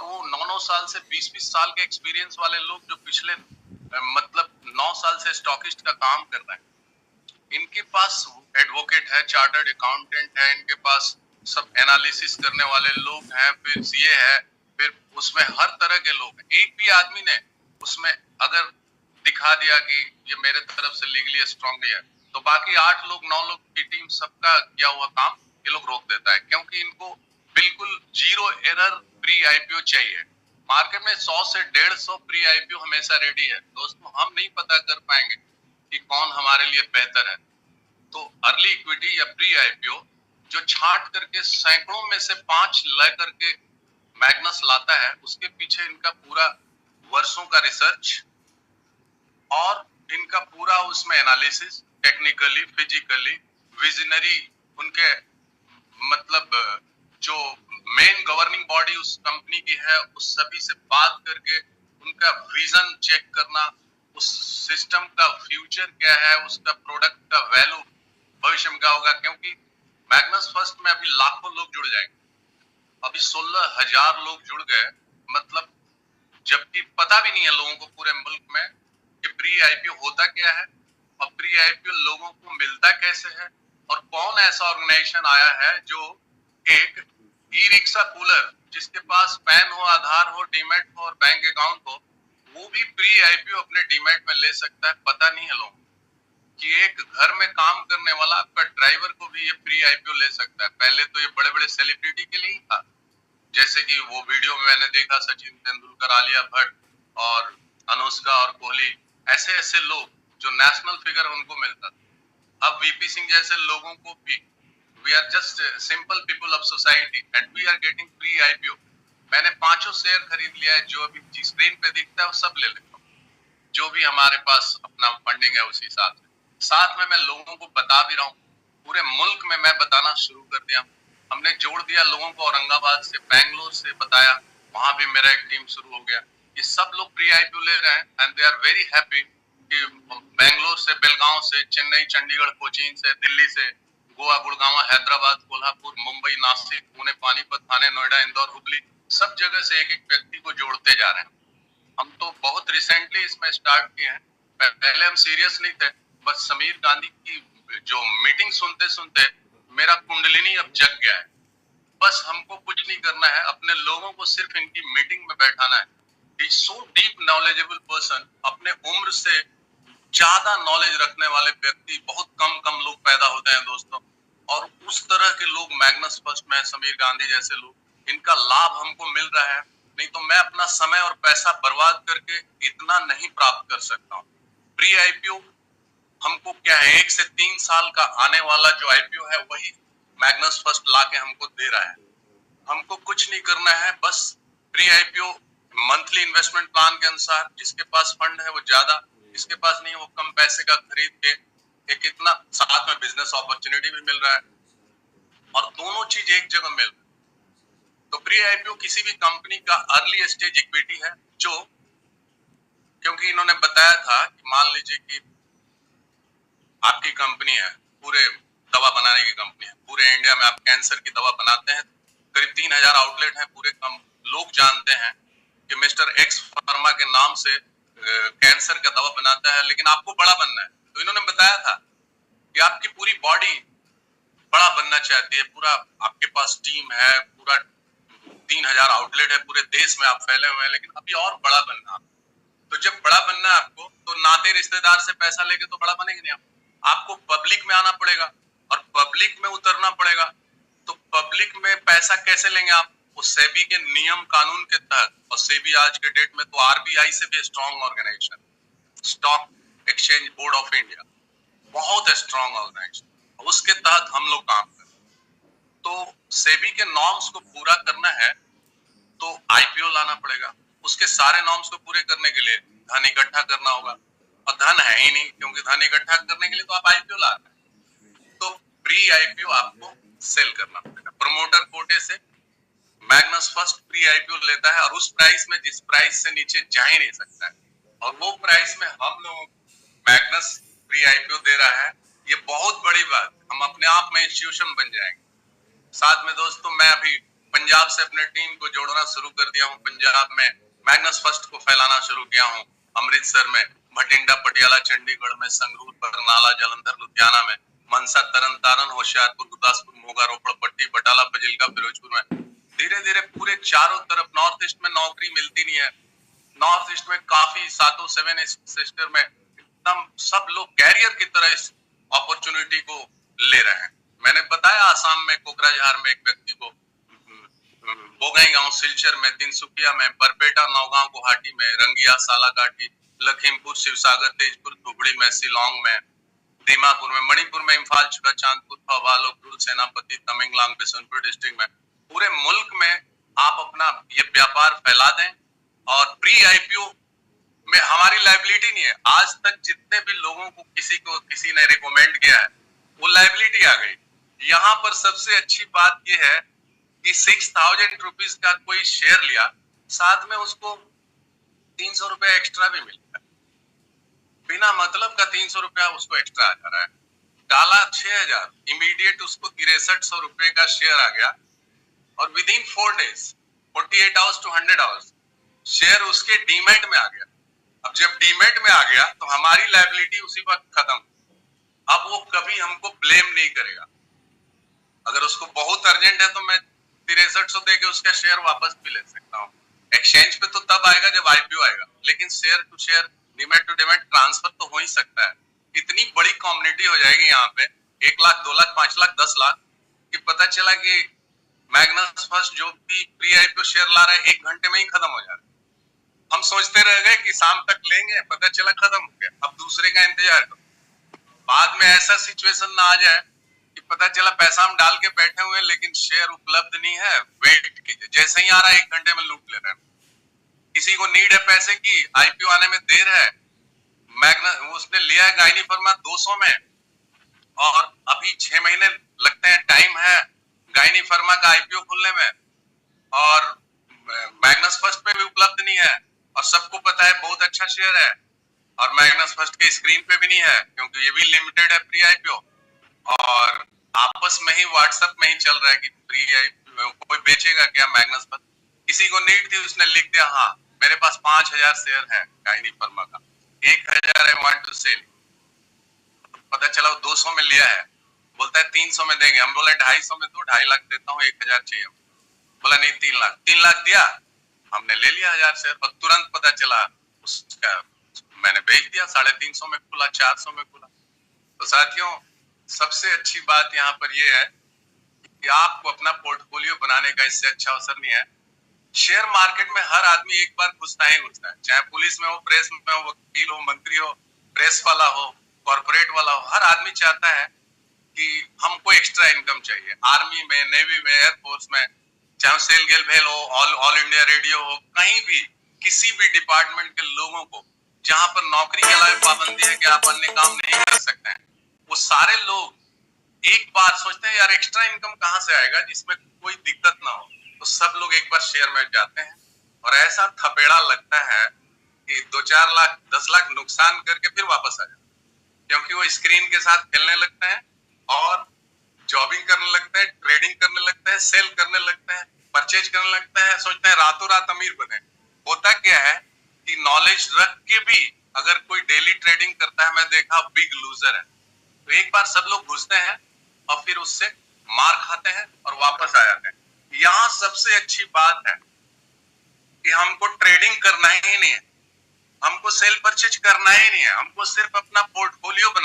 और वो 9-9 साल से 20-20 साल के एक्सपीरियंस वाले लोग जो पिछले मतलब 9 साल से स्टॉकिस्ट का काम कर रहे हैं, इनके पास एडवोकेट है, चार्टर्ड अकाउंटेंट है, इनके पास सब एनालिसिस करने वाले लोग हैं, फिर सीए है, फिर उसमें हर तरह के लोग हैं। एक भी आदमी ने उसमें अगर दिखा दिया कि ये मेरे तरफ से लीगली स्ट्रांगली है, तो बाकी 8 लोग 9 लोग की टीम सबका किया हुआ काम ये लोग रोक देता है, क्योंकि इनको बिल्कुल जीरो एरर प्री आईपीओ चाहिए। मार्केट में 100 से 150 प्री आईपीओ हमेशा रेडी है दोस्तों। हम नहीं पता कर पाएंगे कि कौन हमारे लिए बेहतर है। तो अर्ली इक्विटी या प्री आईपीओ जो छांट करके सैकड़ों में से 5 ला करके मैग्नस लाता है, उसके पीछे इनका पूरा वर्षों का रिसर्च और इनका पूरा उसमें एनालिसिस, टेक्निकली, फिजिकली, विजनरी, उनके मतलब जो मेन गवर्निंग बॉडी उस कंपनी की है उस सभी से बात करके उनका विजन चेक करना, उस सिस्टम का फ्यूचर क्या है, उसका प्रोडक्ट का वैल्यू भविष्य में क्या होगा। क्योंकि मैग्नस फर्स्ट में अभी लाखों लोग जुड़ जाएंगे, अभी 16,000 लोग जुड़ गए, मतलब जबकि पता भी नहीं है लोगों को पूरे मुल्क में कि प्री आईपीओ होता क्या है और प्री आईपीओ लोगों को मिलता कैसे है, और कौन ऐसा ऑर्गेनाइजेशन आया है जो एक ई रिक्शा कूलर जिसके पास पैन हो, आधार हो, डीमेट हो और बैंक अकाउंट हो, वो भी प्री आईपीओ अपने डीमेट में ले सकता है। पता नहीं है लोगों कि एक घर में काम करने वाला आपका ड्राइवर को भी ये प्री आईपीओ ले सकता है। पहले तो ये बड़े बड़े सेलिब्रिटी के लिए ही था, जैसे कि वो वीडियो में मैंने देखा सचिन तेंदुलकर, आलिया भट्ट और अनुष्का और कोहली, ऐसे ऐसे लोग जो नेशनल फिगर उनको मिलता था। अब वीपी सिंह जैसे लोगों को भी, we are just simple people of society and we are getting pre IPO. मैंने 5 शेयर खरीद लिया है, जो अभी स्क्रीन पे दिखता है वो सब ले लेता हूँ, जो भी हमारे पास अपना फंडिंग है उसी हिसाब से। साथ में मैं लोगों को बता भी रहा हूँ, पूरे मुल्क में मैं बताना शुरू कर दिया। हमने जोड़ दिया लोगों को, औरंगाबाद से, बैंगलोर से बताया, वहां भी मेरा एक टीम शुरू हो गया। ये सब लोग प्री आईपीओ ले रहे हैं and they are very happy कि बैंगलोर से, बेलगांव से, चेन्नई, चंडीगढ़, कोचीन से, दिल्ली से, गोवा, गुड़गांव, हैदराबाद, कोल्हापुर, मुंबई, नासिक, पुणे, पानीपत, थाने, नोएडा, इंदौर, हुबली, सब जगह से एक एक व्यक्ति को जोड़ते जा रहे हैं। हम तो बहुत रिसेंटली इसमें स्टार्ट किए हैं, पहले हम सीरियस नहीं थे। बस समीर गांधी की जो मीटिंग सुनते सुनते मेरा कुंडलिनी अब जग गया है। बस हमको कुछ नहीं करना है, अपने लोगों को सिर्फ इनकी मीटिंग में बैठाना है। Is so deep knowledgeable person, अपने उम्र से ज्यादा नॉलेज रखने वाले व्यक्ति बहुत कम कम लोग पैदा होते हैं दोस्तों, और उस तरह के लोग मैग्नस फर्स्ट में, समीर गांधी जैसे लोग, इनका लाभ हमको मिल रहा है। नहीं तो मैं अपना समय और पैसा बर्बाद करके इतना नहीं प्राप्त कर सकता हूँ। प्री आईपीओ हमको क्या है, 1 से 3 साल का आने वाला जो आईपीओ है वही मैग्नस फर्स्ट लाके हमको दे रहा है। हमको कुछ नहीं करना है, बस pre IPO monthly investment plan के अनुसार, जिसके पास फंड है वो ज्यादा, जिसके पास नहीं है वो कम पैसे का खरीद के एक इतना साथ में बिजनेस अपॉर्चुनिटी भी मिल रहा है और दोनों चीज एक जगह मिल रहा है। तो प्री आईपीओ किसी भी कंपनी का अर्ली स्टेज इक्विटी है, जो क्योंकि इन्होंने बताया था कि मान लीजिए कि आपकी कंपनी है, पूरे दवा बनाने की कंपनी है, पूरे इंडिया में आप कैंसर की दवा बनाते हैं, करीब 3,000 आउटलेट हैं, पूरे लोग जानते हैं कि मिस्टर एक्स फार्मा के नाम से कैंसर का दवा बनाता है, लेकिन आपको बड़ा बनना है। तो इन्होंने बताया था कि आपकी पूरी बॉडी बड़ा बनना चाहती है, पूरा आपके पास टीम है, पूरा 3,000 आउटलेट है, पूरे देश में आप फैले हुए हैं, लेकिन अभी और बड़ा बनना। तो जब बड़ा बनना है आपको, तो नाते रिश्तेदार से पैसा लेके तो बड़ा बनेंगे नहीं। आपको पब्लिक में आना पड़ेगा और पब्लिक में उतरना पड़ेगा। तो पब्लिक में पैसा कैसे लेंगे आप? उस सेबी के नियम कानून के तहत, और सेबी आज के डेट में तो आरबीआई से भी strong organisation, stock exchange board of India, बहुत स्ट्रॉन्ग ऑर्गेनाइजेशन, उसके तहत हम लोग काम कर। तो सेबी के नॉर्म्स को पूरा करना है तो आईपीओ लाना पड़ेगा। उसके सारे नॉर्म्स को पूरे करने के लिए धन इकट्ठा करना होगा, और धन है ही नहीं, क्योंकि धन इकट्ठा करने के लिए तो आप आईपीओ ला रहे हैं। तो प्री आईपीओ आपको सेल करना पड़ेगा प्रमोटर कोटे से। मैग्नस फर्स्ट प्री आईपीओ लेता है और उस प्राइस में, जिस प्राइस से नीचे जा ही नहीं सकता है, और वो प्राइस में हम लोग मैग्नस प्री आईपीओ दे रहा है। ये बहुत बड़ी बात, हम अपने आप में इंस्टीट्यूशन बन जाएंगे। साथ में दोस्तों मैं अभी पंजाब से अपने टीम को जोड़ना शुरू कर दिया हूँ। पंजाब में मैग्नस फर्स्ट को फैलाना शुरू किया हूँ। अमृतसर में, भटिंडा, पटियाला, चंडीगढ़ में, संगरूर, बरनाला, जालंधर, लुधियाना में, मनसा, तरन तारण, होशियारपुर, गुरदासपुर, मोगा, रोपड़, पट्टी, बटाला, फजीलका, फिरोजपुर में धीरे धीरे पूरे चारों तरफ नॉर्थ ईस्ट में नौकरी मिलती नहीं है। नॉर्थ ईस्ट में काफी सातों 7 सिस्टर में एकदम सब लोग कैरियर की तरह इस अपॉर्चुनिटी को ले रहे हैं। मैंने बताया आसाम में कोकराझार में एक व्यक्ति को, बोगाईगांव, सिलचर में, तिनसुकिया में, बरपेटा, नौगांव, गुवाहाटी में, रंगिया, सालाकाठी, लखीमपुर, शिवसागर, तेजपुर, धुबड़ी में, शिलोंग में, दीमापुर में, मणिपुर में, इम्फाल, चुका चांदपुर, थौबाल, उखरुल, सेनापति, तमेंगलोंग, बिशनपुर डिस्ट्रिक्ट में, पूरे मुल्क में आप अपना ये व्यापार फैला दें। और प्री आईपीओ में हमारी लायबिलिटी नहीं है। आज तक जितने भी लोगों को किसी ने रिकमेंड किया है वो लायबिलिटी आ गई। यहाँ पर सबसे अच्छी बात यह है कि 6,000 रुपीज का कोई शेयर लिया, साथ में उसको 300 रुपया एक्स्ट्रा भी मिलता है। बिना मतलब का 300 रुपया उसको एक्स्ट्रा आ जा रहा है। डाला 6,000, इमीडिएट उसको 6300 रुपए का शेयर आ गया और within 4 days 48 hours to 100 hours share उसके डीमैट में आ गया। अब जब डीमैट में आ गया तो हमारी लायबिलिटी उसी वक्त खत्म। अब वो कभी हमको ब्लेम नहीं करेगा। अगर उसको बहुत अर्जेंट है तो मैं 6300 दे के उसका शेयर वापस भी ले सकता हूँ। एक्सचेंज पे तो तब आएगा जब आईपीओ आएगा, लेकिन share to share, demat to demat transfer तो हो ही सकता है। इतनी बड़ी कम्युनिटी हो जाएगी यहाँ पे, 1 लाख, 2 लाख, 5 लाख, 10 लाख, कि पता चला कि मैग्नस फर्स्ट जो भी प्री आईपीओ शेयर ला रहा है 1 घंटे में ही खत्म हो जा रहा है। हम सोचते रह गए कि शाम तक लेंगे, पता चला खत्म हो गया। अब दूसरे का इंतजार करो। बाद में ऐसा सिचुएशन ना आ जाए कि पता चला पैसा हम डाल के बैठे हुए लेकिन शेयर उपलब्ध नहीं है, वेट कीजिए, जैसे ही आ रहा है 1 घंटे में लूट ले रहे हैं। किसी को नीड है पैसे की, आईपीओ आने में देर है, मैग्नस उसने लिया है गाइनी फर्मा 200 में और अभी 6 महीने लगते हैं, टाइम है गाइनी फर्मा का आईपीओ खुलने में, और मैग्नस फर्स्ट पे भी उपलब्ध नहीं है। और सबको पता है बहुत अच्छा शेयर है और मैग्नस फर्स्ट के स्क्रीन पे भी नहीं है क्योंकि ये भी लिमिटेड है प्री आईपीओ। और आपस में ही व्हाट्सएप में ही चल रहा है कि प्री आईपीओ कोई बेचेगा क्या मैग्नस फर्स्ट। किसी को नीड थी, उसने लिख दिया हाँ मेरे पास 5000 शेयर है गाइनी फर्मा का, 1000 आई वांट टू सेल। पता चला वो 200 में लिया है, बोलता है 300 में देंगे। हम बोले 250 में दो, 2.5 लाख देता हूँ, 1000 चाहिए। बोला नहीं 3 लाख। 3 लाख दिया, हमने ले लिया 1000 शेयर और तुरंत पता चला उसका, मैंने बेच दिया, 350 में खुला, 400 में खुला। तो साथियों, सबसे अच्छी बात यहाँ पर यह है कि आपको अपना पोर्टफोलियो बनाने का इससे अच्छा अवसर नहीं है। शेयर मार्केट में हर आदमी एक बार घुसता ही घुसता है, चाहे पुलिस में हो, प्रेस में हो, वकील हो, मंत्री हो, प्रेस वाला हो, कॉर्पोरेट वाला हो, हर आदमी चाहता है कि हमको एक्स्ट्रा इनकम चाहिए। आर्मी में, नेवी में, एयरफोर्स में, चाहे सेल गेल भेल हो, ऑल इंडिया रेडियो हो, कहीं भी किसी भी डिपार्टमेंट के लोगों को जहां पर नौकरी के अलावा पाबंदी है कि आप अन्य काम नहीं कर सकते हैं, वो सारे लोग एक बार सोचते हैं यार एक्स्ट्रा इनकम कहां से आएगा जिसमें कोई दिक्कत ना हो। तो सब लोग एक बार शेयर में जाते हैं और ऐसा थपेड़ा लगता है कि 2-4 लाख 10 लाख नुकसान करके फिर वापस आ जाते हैं, क्योंकि वो स्क्रीन के साथ खेलने लगते हैं और जॉबिंग करने लगते हैं, ट्रेडिंग करने लगते हैं, सेल करने लगते हैं, परचेज करने लगते हैं, सोचते हैं रातों रात अमीर बने। होता क्या है कि नॉलेज रख के भी अगर कोई डेली ट्रेडिंग करता है, मैं देखा बिग लूजर है। तो एक बार सब लोग घुसते हैं और फिर उससे मार खाते हैं और वापस आ जाते हैं। यहाँ सबसे अच्छी बात है कि हमको ट्रेडिंग करना ही नहीं है, हमको सेल परचेज करना ही नहीं है, हमको सिर्फ अपना पोर्टफोलियो बना